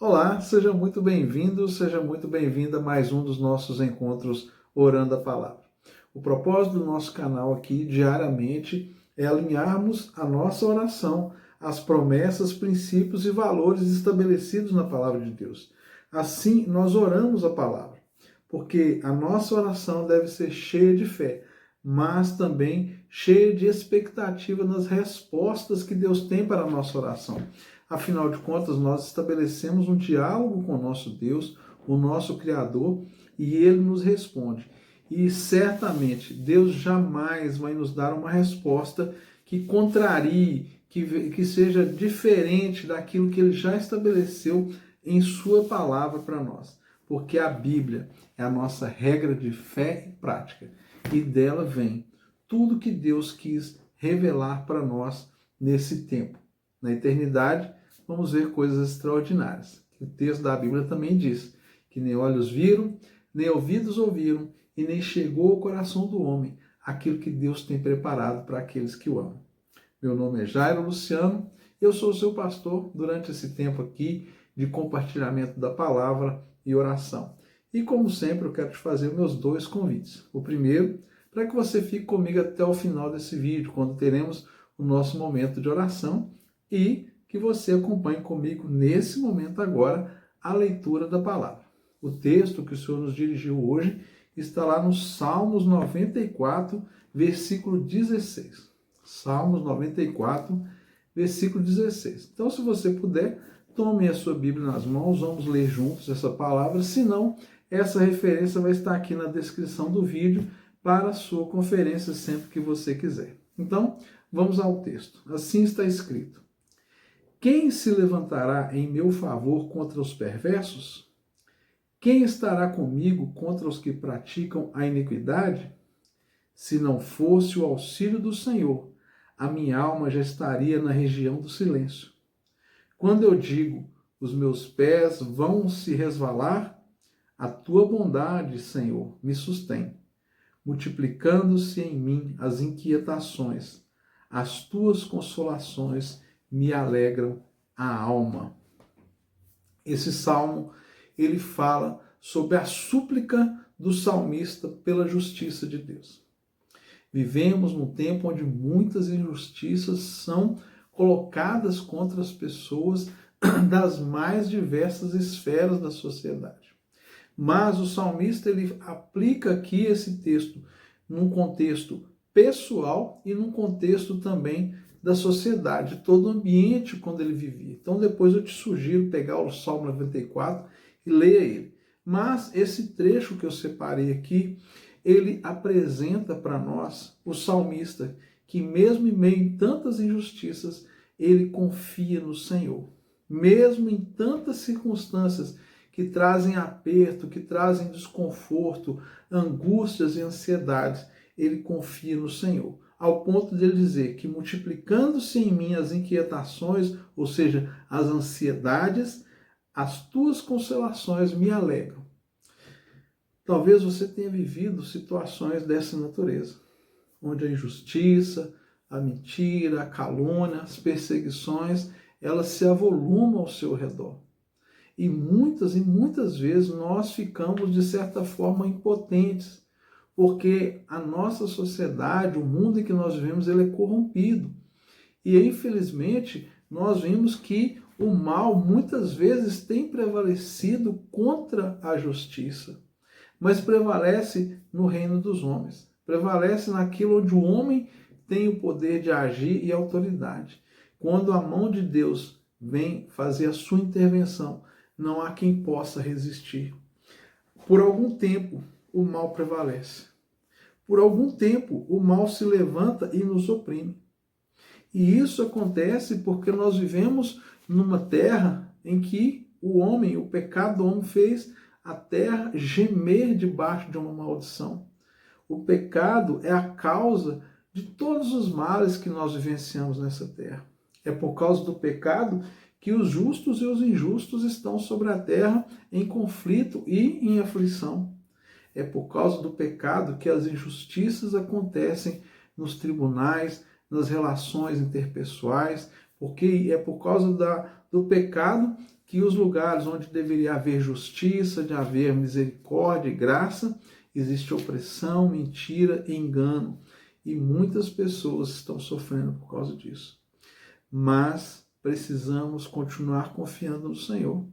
Olá, seja muito bem-vindo, seja muito bem-vinda a mais um dos nossos encontros Orando a Palavra. O propósito do nosso canal aqui, diariamente, é alinharmos a nossa oração às promessas, princípios e valores estabelecidos na Palavra de Deus. Assim, nós oramos a Palavra, porque a nossa oração deve ser cheia de fé, mas também cheia de expectativa nas respostas que Deus tem para a nossa oração. Afinal de contas, nós estabelecemos um diálogo com o nosso Deus, o nosso Criador, e Ele nos responde. E certamente Deus jamais vai nos dar uma resposta que contrarie, que seja diferente daquilo que Ele já estabeleceu em Sua palavra para nós. Porque a Bíblia é a nossa regra de fé e prática, e dela vem tudo que Deus quis revelar para nós nesse tempo. Na eternidade, vamos ver coisas extraordinárias. O texto da Bíblia também diz que nem olhos viram, nem ouvidos ouviram, e nem chegou ao coração do homem aquilo que Deus tem preparado para aqueles que o amam. Meu nome é Jairo Luciano, eu sou o seu pastor durante esse tempo aqui de compartilhamento da palavra e oração. E como sempre, eu quero te fazer meus dois convites. O primeiro, para que você fique comigo até o final desse vídeo, quando teremos o nosso momento de oração, e que você acompanhe comigo nesse momento agora a leitura da palavra. O texto que o Senhor nos dirigiu hoje está lá no Salmos 94, versículo 16. Salmos 94, versículo 16. Então, se você puder, tome a sua Bíblia nas mãos, vamos ler juntos essa palavra, senão essa referência vai estar aqui na descrição do vídeo para a sua conferência sempre que você quiser. Então, vamos ao texto. Assim está escrito: quem se levantará em meu favor contra os perversos? Quem estará comigo contra os que praticam a iniquidade? Se não fosse o auxílio do Senhor, a minha alma já estaria na região do silêncio. Quando eu digo, os meus pés vão se resvalar, a tua bondade, Senhor, me sustém, multiplicando-se em mim as inquietações, as tuas consolações me alegram a alma. Esse salmo, ele fala sobre a súplica do salmista pela justiça de Deus. Vivemos num tempo onde muitas injustiças são colocadas contra as pessoas das mais diversas esferas da sociedade. Mas o salmista, ele aplica aqui esse texto num contexto pessoal e num contexto também da sociedade, todo o ambiente quando ele vivia. Então depois eu te sugiro pegar o Salmo 94 e leia ele. Mas esse trecho que eu separei aqui, ele apresenta para nós o salmista que mesmo em meio a tantas injustiças, ele confia no Senhor. Mesmo em tantas circunstâncias que trazem aperto, que trazem desconforto, angústias e ansiedades, ele confia no Senhor. Ao ponto de ele dizer que multiplicando-se em mim as inquietações, ou seja, as ansiedades, as tuas consolações me alegram. Talvez você tenha vivido situações dessa natureza, onde a injustiça, a mentira, a calúnia, as perseguições, elas se avolumam ao seu redor. E muitas vezes nós ficamos, de certa forma, impotentes, porque a nossa sociedade, o mundo em que nós vivemos, ele é corrompido. E, infelizmente, nós vimos que o mal, muitas vezes, tem prevalecido contra a justiça, mas prevalece no reino dos homens. Prevalece naquilo onde o homem tem o poder de agir e autoridade. Quando a mão de Deus vem fazer a sua intervenção, não há quem possa resistir. Por algum tempo, o mal prevalece. Por algum tempo, o mal se levanta e nos oprime. E isso acontece porque nós vivemos numa terra em que o homem, o pecado do homem, fez a terra gemer debaixo de uma maldição. O pecado é a causa de todos os males que nós vivenciamos nessa terra. É por causa do pecado que os justos e os injustos estão sobre a terra em conflito e em aflição. É por causa do pecado que as injustiças acontecem nos tribunais, nas relações interpessoais, porque é por causa do pecado que os lugares onde deveria haver justiça, de haver misericórdia e graça, existe opressão, mentira e engano. E muitas pessoas estão sofrendo por causa disso. Mas precisamos continuar confiando no Senhor.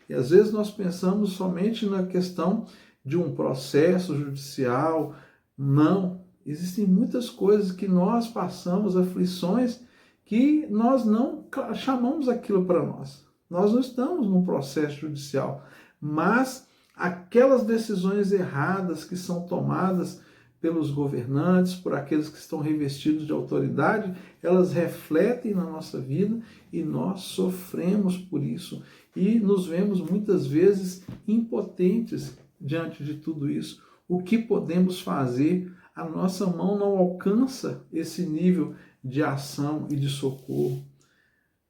E às vezes nós pensamos somente na questão de um processo judicial. Não, existem muitas coisas que nós passamos, aflições, que nós não chamamos aquilo para nós. Nós não estamos num processo judicial, mas aquelas decisões erradas que são tomadas pelos governantes, por aqueles que estão revestidos de autoridade, elas refletem na nossa vida e nós sofremos por isso e nos vemos muitas vezes impotentes diante de tudo isso. O que podemos fazer? A nossa mão não alcança esse nível de ação e de socorro.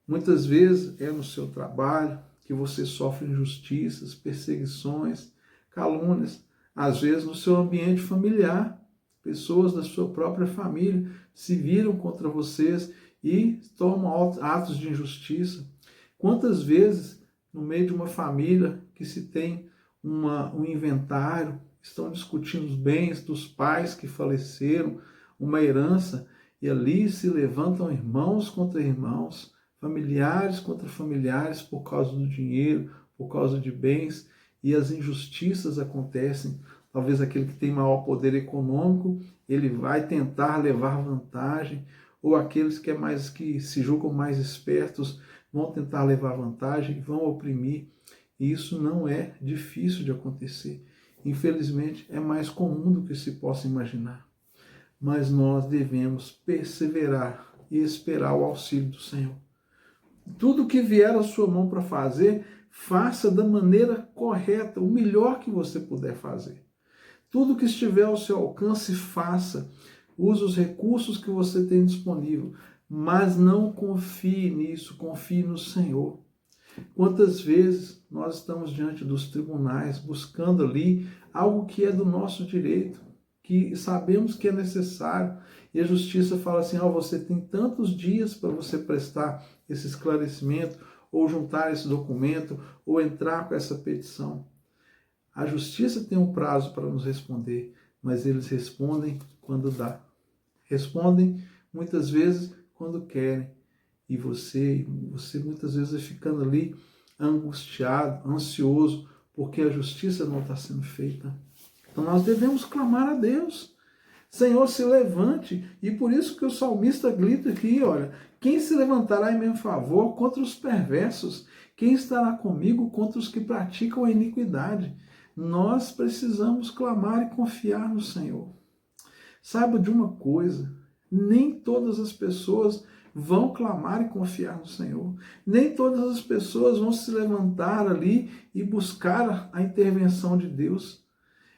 Muitas vezes é no seu trabalho que você sofre injustiças, perseguições, calúnias. Às vezes no seu ambiente familiar, pessoas da sua própria família se viram contra vocês e tomam atos de injustiça. Quantas vezes no meio de uma família que se tem um inventário, estão discutindo os bens dos pais que faleceram, uma herança, e ali se levantam irmãos contra irmãos, familiares contra familiares por causa do dinheiro, por causa de bens, e as injustiças acontecem. Talvez aquele que tem maior poder econômico, ele vai tentar levar vantagem, ou aqueles que se julgam mais espertos vão tentar levar vantagem, vão oprimir. E isso não é difícil de acontecer. Infelizmente, é mais comum do que se possa imaginar. Mas nós devemos perseverar e esperar o auxílio do Senhor. Tudo que vier à sua mão para fazer, faça da maneira correta, o melhor que você puder fazer. Tudo que estiver ao seu alcance, faça. Use os recursos que você tem disponível, mas não confie nisso, confie no Senhor. Quantas vezes nós estamos diante dos tribunais buscando ali algo que é do nosso direito, que sabemos que é necessário, e a justiça fala assim, você tem tantos dias para você prestar esse esclarecimento, ou juntar esse documento, ou entrar com essa petição. A justiça tem um prazo para nos responder, mas eles respondem quando dá. Respondem muitas vezes quando querem. E você muitas vezes vai ficando ali angustiado, ansioso, porque a justiça não está sendo feita. Então nós devemos clamar a Deus. Senhor, se levante. E por isso que o salmista grita aqui, olha, quem se levantará em meu favor contra os perversos? Quem estará comigo contra os que praticam a iniquidade? Nós precisamos clamar e confiar no Senhor. Saiba de uma coisa, nem todas as pessoas vão clamar e confiar no Senhor. Nem todas as pessoas vão se levantar ali e buscar a intervenção de Deus.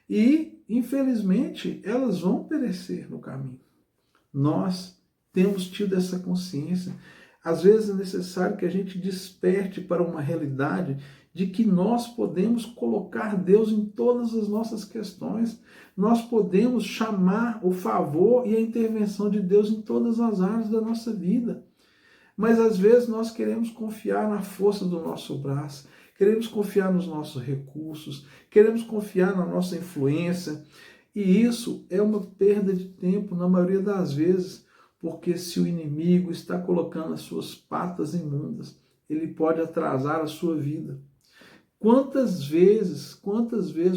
E, infelizmente, elas vão perecer no caminho. Nós temos tido essa consciência. Às vezes é necessário que a gente desperte para uma realidade de que nós podemos colocar Deus em todas as nossas questões. Nós podemos chamar o favor e a intervenção de Deus em todas as áreas da nossa vida. Mas às vezes nós queremos confiar na força do nosso braço, queremos confiar nos nossos recursos, queremos confiar na nossa influência. E isso é uma perda de tempo na maioria das vezes, porque se o inimigo está colocando as suas patas imundas, ele pode atrasar a sua vida. Quantas vezes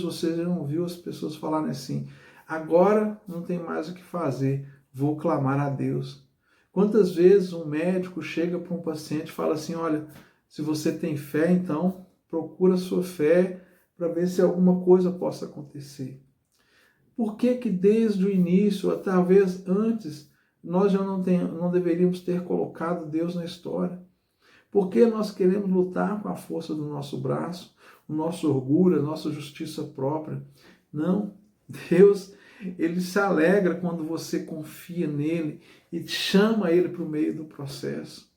você já não viu as pessoas falarem assim, agora não tem mais o que fazer, vou clamar a Deus. Quantas vezes um médico chega para um paciente e fala assim, olha, se você tem fé, então procura a sua fé para ver se alguma coisa possa acontecer. Por que desde o início, ou talvez antes, nós já não deveríamos ter colocado Deus na história? Porque nós queremos lutar com a força do nosso braço, o nosso orgulho, a nossa justiça própria. Não, Deus, Ele se alegra quando você confia nele e chama Ele para o meio do processo.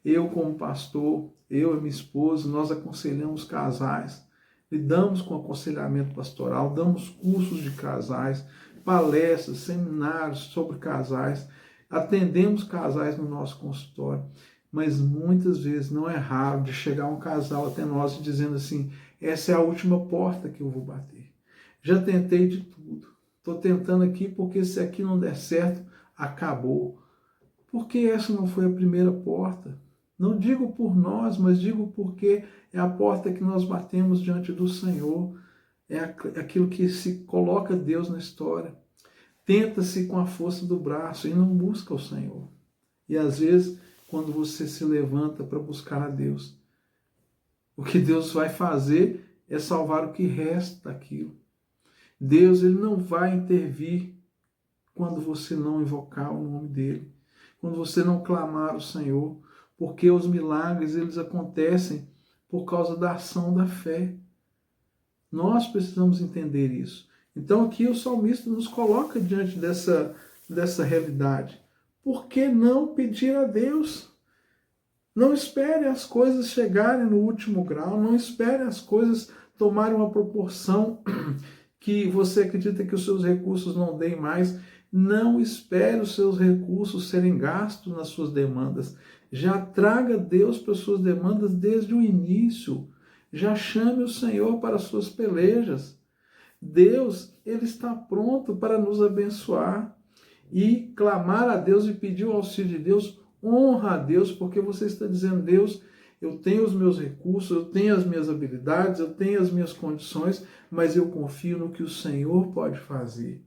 Eu, como pastor, eu e minha esposa, nós aconselhamos casais, lidamos com aconselhamento pastoral, damos cursos de casais, palestras, seminários sobre casais, atendemos casais no nosso consultório. mas muitas vezes, não é raro, de chegar um casal até nós e dizendo assim, essa é a última porta que eu vou bater. Já tentei de tudo. Estou tentando aqui porque se aqui não der certo, acabou. Porque essa não foi a primeira porta. Não digo por nós, mas digo porque é a porta que nós batemos diante do Senhor. É aquilo que se coloca Deus na história. Tenta-se com a força do braço e não busca o Senhor. E às vezes, quando você se levanta para buscar a Deus, o que Deus vai fazer é salvar o que resta daquilo. Deus, ele não vai intervir quando você não invocar o nome dele, quando você não clamar o Senhor, porque os milagres, eles acontecem por causa da ação da fé. Nós precisamos entender isso. Então aqui o salmista nos coloca diante dessa realidade. Por que não pedir a Deus? Não espere as coisas chegarem no último grau, não espere as coisas tomarem uma proporção que você acredita que os seus recursos não deem mais. Não espere os seus recursos serem gastos nas suas demandas. Já traga Deus para as suas demandas desde o início. Já chame o Senhor para as suas pelejas. Deus, ele está pronto para nos abençoar. E clamar a Deus e pedir o auxílio de Deus, honra a Deus, porque você está dizendo, Deus, eu tenho os meus recursos, eu tenho as minhas habilidades, eu tenho as minhas condições, mas eu confio no que o Senhor pode fazer.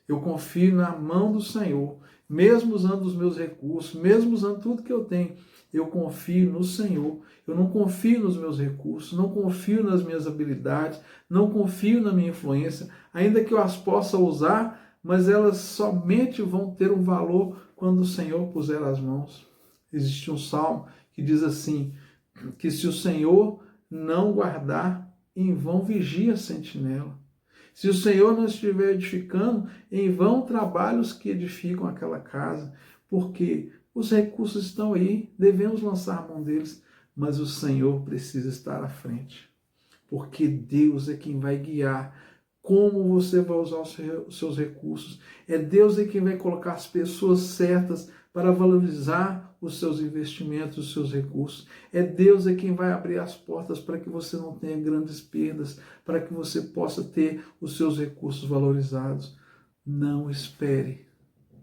Eu confio na mão do Senhor, mesmo usando os meus recursos, mesmo usando tudo que eu tenho, eu confio no Senhor. Eu não confio nos meus recursos, não confio nas minhas habilidades, não confio na minha influência, ainda que eu as possa usar, mas elas somente vão ter um valor quando o Senhor puser as mãos. Existe um salmo que diz assim, que se o Senhor não guardar, em vão vigia a sentinela. Se o Senhor não estiver edificando, em vão trabalham os que edificam aquela casa, porque os recursos estão aí, devemos lançar a mão deles, mas o Senhor precisa estar à frente, porque Deus é quem vai guiar como você vai usar os seus recursos. É Deus quem vai colocar as pessoas certas para valorizar os seus investimentos, os seus recursos. É Deus quem vai abrir as portas para que você não tenha grandes perdas, para que você possa ter os seus recursos valorizados. Não espere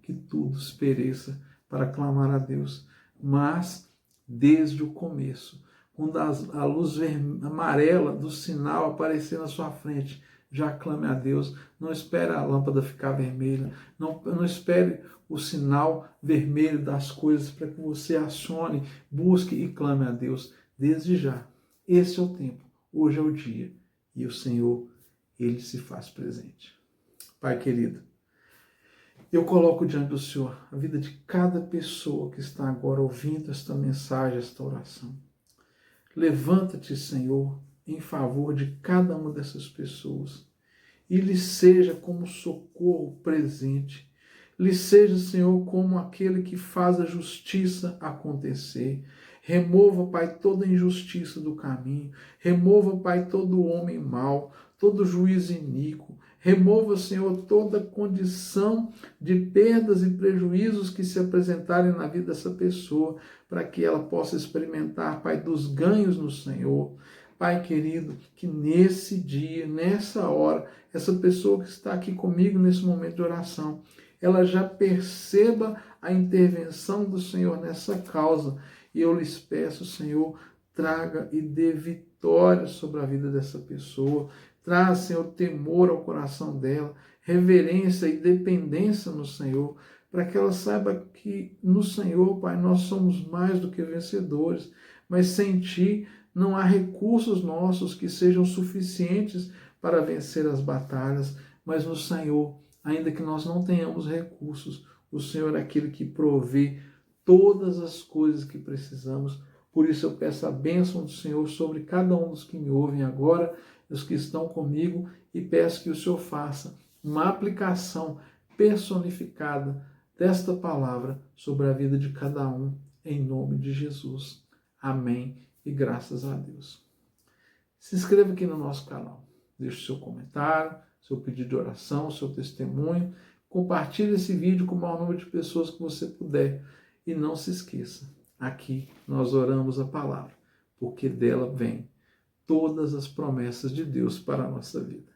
que tudo se pereça para clamar a Deus, mas desde o começo, quando a luz amarela do sinal aparecer na sua frente, já clame a Deus. Não espere a lâmpada ficar vermelha. Não espere o sinal vermelho das coisas para que você acione, busque e clame a Deus desde já. Esse é o tempo. Hoje é o dia. E o Senhor, ele se faz presente. Pai querido, eu coloco diante do Senhor a vida de cada pessoa que está agora ouvindo esta mensagem, esta oração. Levanta-te, Senhor, em favor de cada uma dessas pessoas e lhe seja como socorro presente. Lhe seja, Senhor, como aquele que faz a justiça acontecer. Remova, Pai, toda injustiça do caminho. Remova, Pai, todo homem mau, todo juiz iníquo. Remova, Senhor, toda condição de perdas e prejuízos que se apresentarem na vida dessa pessoa, para que ela possa experimentar, Pai, dos ganhos no Senhor. Pai querido, que nesse dia, nessa hora, essa pessoa que está aqui comigo nesse momento de oração, ela já perceba a intervenção do Senhor nessa causa. E eu lhes peço, Senhor, traga e dê vitória sobre a vida dessa pessoa. Traz, Senhor, temor ao coração dela, reverência e dependência no Senhor, para que ela saiba que no Senhor, Pai, nós somos mais do que vencedores, mas sem Ti não há recursos nossos que sejam suficientes para vencer as batalhas, mas no Senhor, ainda que nós não tenhamos recursos, o Senhor é aquele que provê todas as coisas que precisamos. Por isso eu peço a bênção do Senhor sobre cada um dos que me ouvem agora, os que estão comigo, e peço que o Senhor faça uma aplicação personificada desta palavra sobre a vida de cada um, em nome de Jesus. Amém e graças a Deus. Se inscreva aqui no nosso canal, deixe o seu comentário, seu pedido de oração, seu testemunho, compartilhe esse vídeo com o maior número de pessoas que você puder e não se esqueça, aqui nós oramos a palavra, porque dela vem todas as promessas de Deus para a nossa vida.